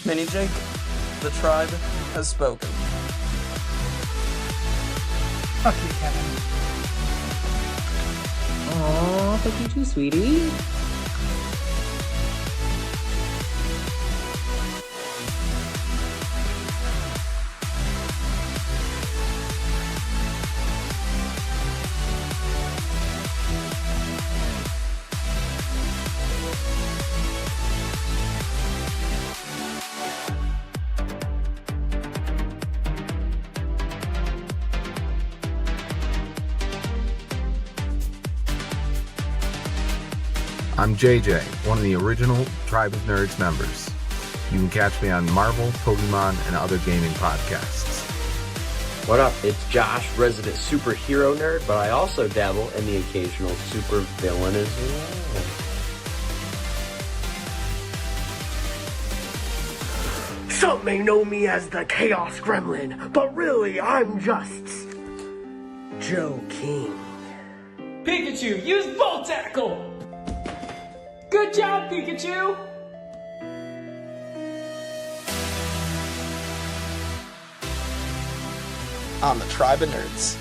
Mini Jake, the tribe has spoken. Fuck you, Kevin. Aw, fuck you too, sweetie. I'm JJ, one of the original Tribe of Nerds members. You can catch me on Marvel, Pokemon, and other gaming podcasts. What up? It's Josh, resident superhero nerd, but I also dabble in the occasional super villain as well. Some may know me as the Chaos Gremlin, but really I'm just Joe King. Pikachu, use Volt Tackle! Good job, Pikachu! On the Tribe of Nerds.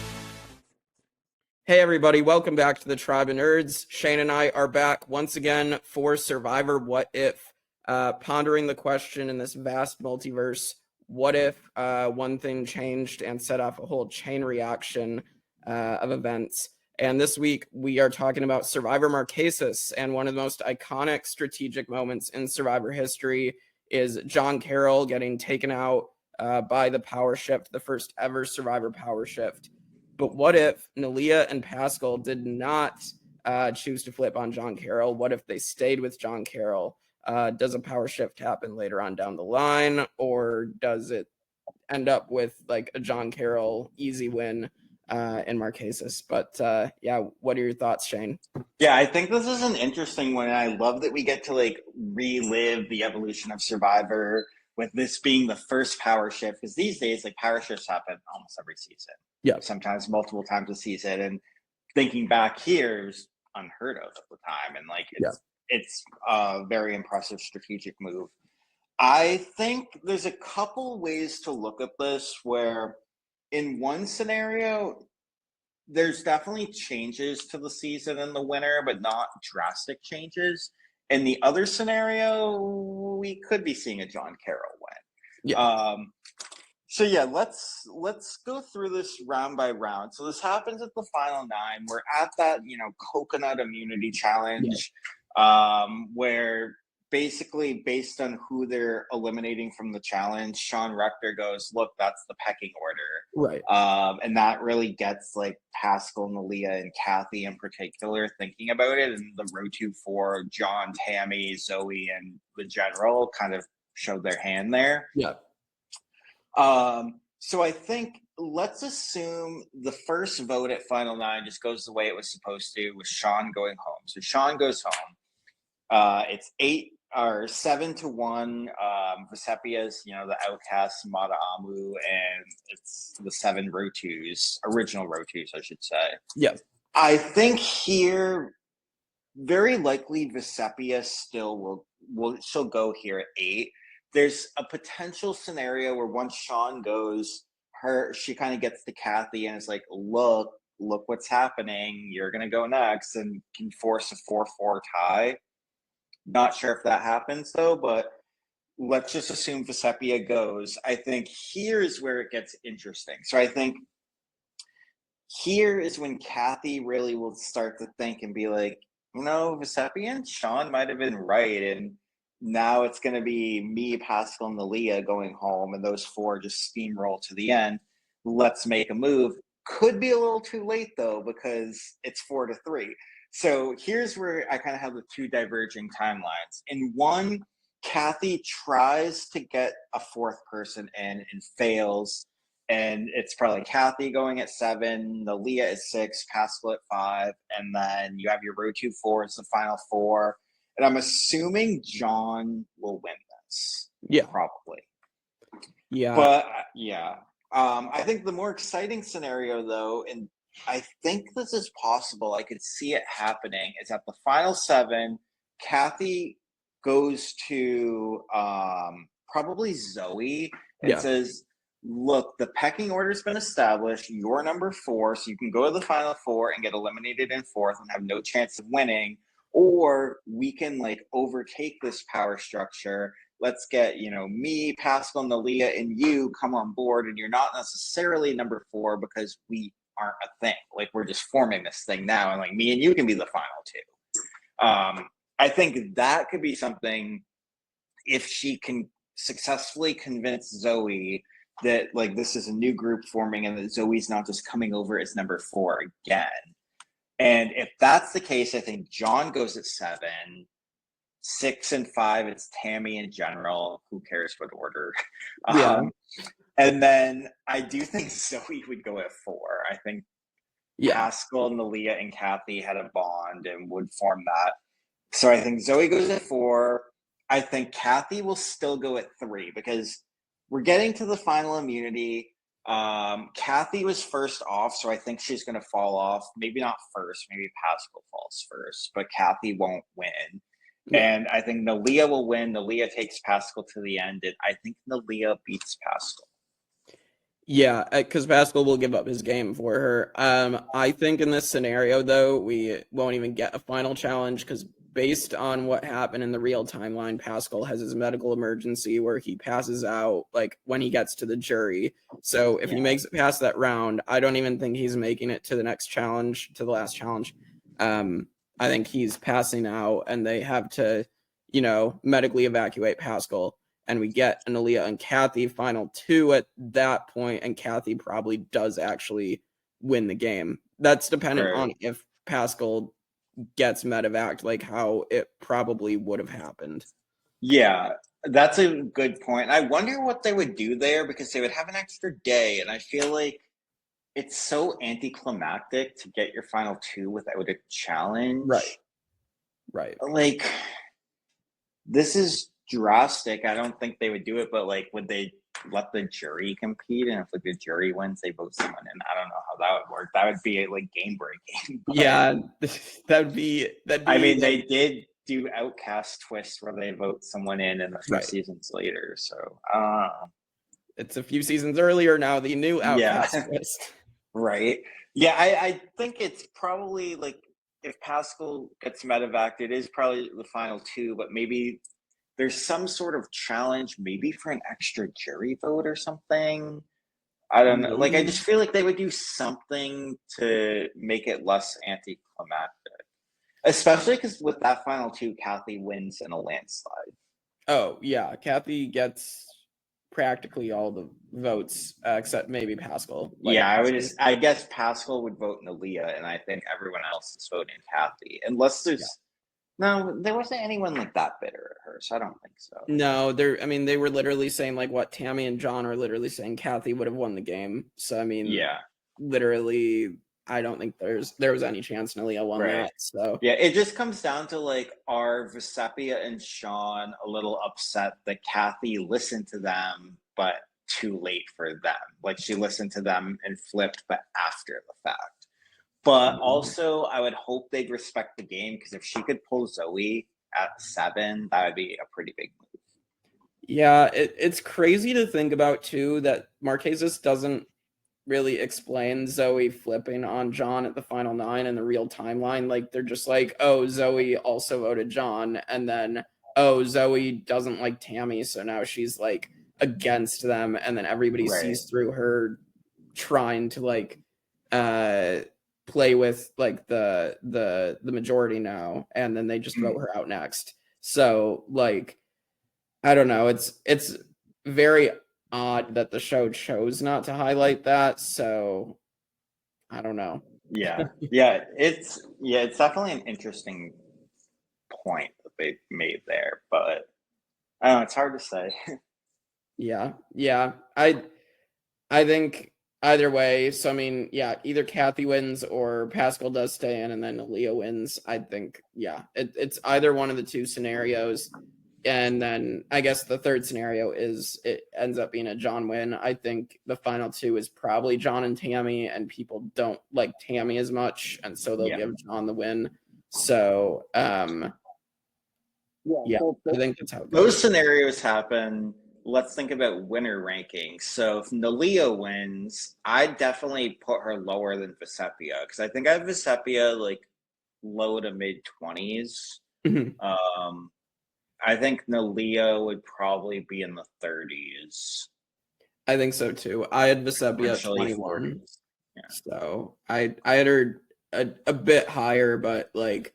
Hey everybody, welcome back to the Tribe of Nerds. Shane and I are back once again for Survivor What If, pondering the question in this vast multiverse, what if one thing changed and set off a whole chain reaction of events. And this week we are talking about Survivor Marquesas, and one of the most iconic strategic moments in Survivor history is John Carroll getting taken out by the power shift, the first ever Survivor power shift. But what if Neleh and Paschal did not choose to flip on John Carroll? What if they stayed with John Carroll? Does a power shift happen later on down the line, or does it end up with like a John Carroll easy win in Marquesas? But yeah, what are your thoughts, Shane? Yeah, I think this is an interesting one. And I love that we get to like relive the evolution of Survivor with this being the first power shift, because these days like power shifts happen almost every season. Yeah, sometimes multiple times a season. And thinking back here is unheard of at the time, and like it's a very impressive strategic move. I think there's a couple ways to look at this, where in one scenario, there's definitely changes to the season in the winter, but not drastic changes. In the other scenario, we could be seeing a John Carroll win. Yeah. So yeah, let's go through this round by round. So this happens at the final 9. We're at that, coconut immunity challenge, where basically based on who they're eliminating from the challenge, Sean Rector goes, look, that's the pecking order. Right. And that really gets like Paschal, Neleh, and Kathy in particular thinking about it. And the Rotu Four, John, Tammy, Zoe, and the General kind of showed their hand there. Yeah. So I think let's assume the first vote at Final 9 just goes the way it was supposed to, with Sean going home. So Sean goes home. It's 7-1. Vesepia's, the outcast Mata Amu, and it's the 7 Rotus, original Rotus, I should say. Yeah. I think here, very likely Vesepia still will she'll go here at 8. There's a potential scenario where once Sean goes, she kind of gets to Kathy and is like, look what's happening. You're going to go next, and can force a 4-4 tie. Not sure if that happens though, but let's just assume Vesepia goes. I think here is where it gets interesting. So I think here is when Kathy really will start to think and be like, Vesepia and Sean might have been right, and now it's going to be me, Paschal, and Neleh going home, and those 4 just steamroll to the end. Let's make a move. Could be a little too late, though, because it's 4-3. So here's where I kind of have the 2 diverging timelines. In one, Kathy tries to get a 4th person in and fails, and it's probably Kathy going at 7, Neleh at 6, Paschal at 5, and then you have your Rotu Four as the final 4. And I'm assuming John will win this. Yeah. Probably. Yeah. But, yeah. I think the more exciting scenario, though, and I think this is possible, I could see it happening, is at the final 7, Kathy goes to probably Zoe. It Yeah. says, look, the pecking order's been established. You're number 4, so you can go to the final 4 and get eliminated in 4th and have no chance of winning. Or we can like overtake this power structure. Let's get, me, Paschal, Neleh, and you come on board, and you're not necessarily number 4 because we aren't a thing. Like, we're just forming this thing now, and like me and you can be the final 2. I think that could be something if she can successfully convince Zoe that like this is a new group forming and that Zoe's not just coming over as number 4 again. And if that's the case, I think John goes at 7. 6 and 5, it's Tammy in general. Who cares what order? Yeah. And then I do think Zoe would go at 4. I think Paschal, Neleh, and Kathy had a bond and would form that. So I think Zoe goes at 4. I think Kathy will still go at 3 because we're getting to the final immunity. Kathy was first off, so I think she's going to fall off. Maybe not first. Maybe Paschal falls first, but Kathy won't win. Yeah. And I think Neleh will win. Neleh takes Paschal to the end, and I think Neleh beats Paschal. Yeah, because Paschal will give up his game for her. I think in this scenario, though, we won't even get a final challenge because based on what happened in the real timeline, Paschal has his medical emergency where he passes out like when he gets to the jury. So if he makes it past that round, I don't even think he's making it to the next challenge, to the last challenge. I think he's passing out and they have to, medically evacuate Paschal. And we get Neleh and Kathy final 2 at that point, and Kathy probably does actually win the game. That's dependent on if Paschal gets medevac, like how it probably would have happened. Yeah, that's a good point. I wonder what they would do there because they would have an extra day, and I feel like it's so anticlimactic to get your final 2 without a challenge. Right. Like, this is drastic. I don't think they would do it, but like, would they let the jury compete? And if like the jury wins, they vote someone in. I don't know how that would work. That would be like game breaking. Yeah, that'd be. I mean, they did do Outcast twist where they vote someone in a few seasons later. So it's a few seasons earlier now. The new Outcast twist. Right. Yeah, I think it's probably like if Paschal gets medevac, it is probably the final 2, but maybe there's some sort of challenge, maybe for an extra jury vote or something. I don't know. Like, I just feel like they would do something to make it less anticlimactic. Especially because with that final 2, Kathy wins in a landslide. Oh, yeah. Kathy gets practically all the votes except maybe Paschal. I guess Paschal would vote Neleh, and I think everyone else is voting Kathy. Unless there's... No, there wasn't anyone like that bitter at her, so I don't think so. No, they were literally saying like what Tammy and John are literally saying Kathy would have won the game. So I mean, literally, I don't think there was any chance Neleh won that. So yeah, it just comes down to like, are Vecepia and Sean a little upset that Kathy listened to them, but too late for them? Like she listened to them and flipped, but after the fact. But also, I would hope they'd respect the game because if she could pull Zoe at 7, that would be a pretty big move. Yeah, it's crazy to think about, too, that Marquesas doesn't really explain Zoe flipping on John at the final 9 in the real timeline. Like, they're just like, oh, Zoe also voted John. And then, oh, Zoe doesn't like Tammy, so now she's, like, against them. And then everybody sees through her trying to, like, play with like the majority now, and then they just vote her out next. So like, I don't know. It's very odd that the show chose not to highlight that. So I don't know. It's definitely an interesting point that they made there, but I don't know. It's hard to say. Yeah. I think. Either way, so I mean, either Kathy wins or Paschal does stay in and then Neleh wins. I think, it's either one of the 2 scenarios. And then I guess the third scenario is it ends up being a John win. I think the final 2 is probably John and Tammy, and people don't like Tammy as much, and so they'll give John the win. So, I think that's how it goes. Those scenarios happen. let's think about winner rankings. So if Neleh wins, I'd definitely put her lower than Vesepia because I think I have Vesepia like low to mid 20s. I think Neleh would probably be in the 30s. I think so too. I had Vesepia at 21. Yeah. So I had her a bit higher, but like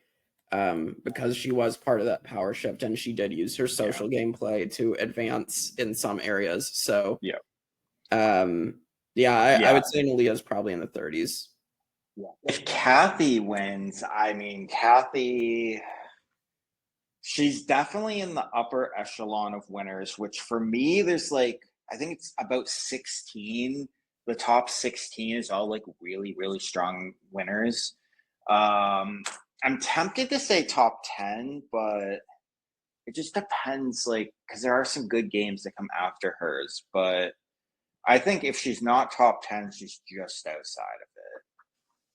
because she was part of that power shift and she did use her social gameplay to advance in some areas. So I would say Neleh is probably in the 30s. If Kathy wins, I mean Kathy, she's definitely in the upper echelon of winners, which for me there's like I think it's about 16. The top 16 is all like really, really strong winners. I'm tempted to say top 10, but it just depends, like, because there are some good games that come after hers. But I think if she's not top 10, she's just outside of it.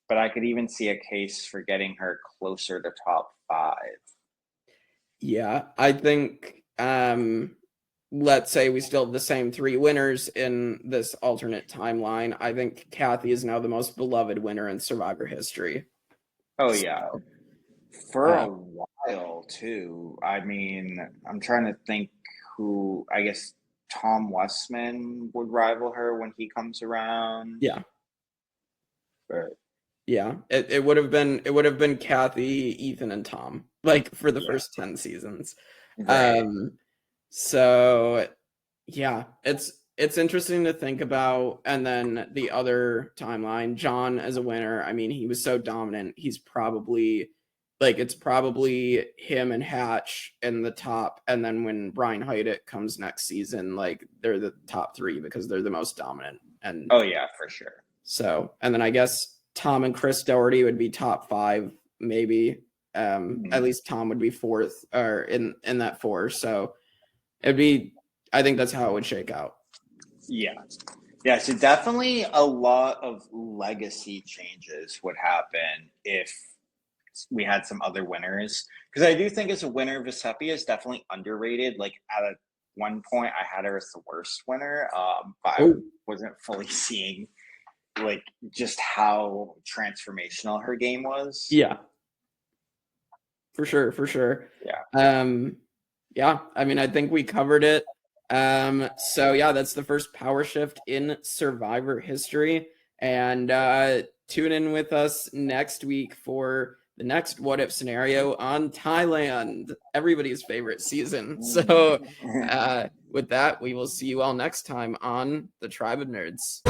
But I could even see a case for getting her closer to top 5. Yeah, I think, let's say we still have the same 3 winners in this alternate timeline. I think Kathy is now the most beloved winner in Survivor history. Oh, yeah. For a while, too. I mean, I'm trying to think who, I guess Tom Westman would rival her when he comes around. Yeah. But yeah, it would have been Kathy, Ethan, and Tom, like for the first 10 seasons. Right. So yeah, it's interesting to think about. And then the other timeline, John as a winner, I mean, he was so dominant. He's probably like, it's probably him and Hatch in the top. And then when Brian Heidt comes next season, like they're the top 3 because they're the most dominant. And oh yeah, for sure. So, and then I guess Tom and Chris Doherty would be top 5, maybe. At least Tom would be 4th or in that 4. So it'd be, I think that's how it would shake out. Yeah. Yeah. So definitely a lot of legacy changes would happen if we had some other winners. Because I do think as a winner, Vesepia is definitely underrated. Like at one point I had her as the worst winner, but I wasn't fully seeing like just how transformational her game was. Yeah. For sure. Yeah. Yeah, I mean, I think we covered it. So yeah, that's the first power shift in Survivor history. And tune in with us next week for the next what if scenario on Thailand, everybody's favorite season. So with that, we will see you all next time on the Tribe of Nerds.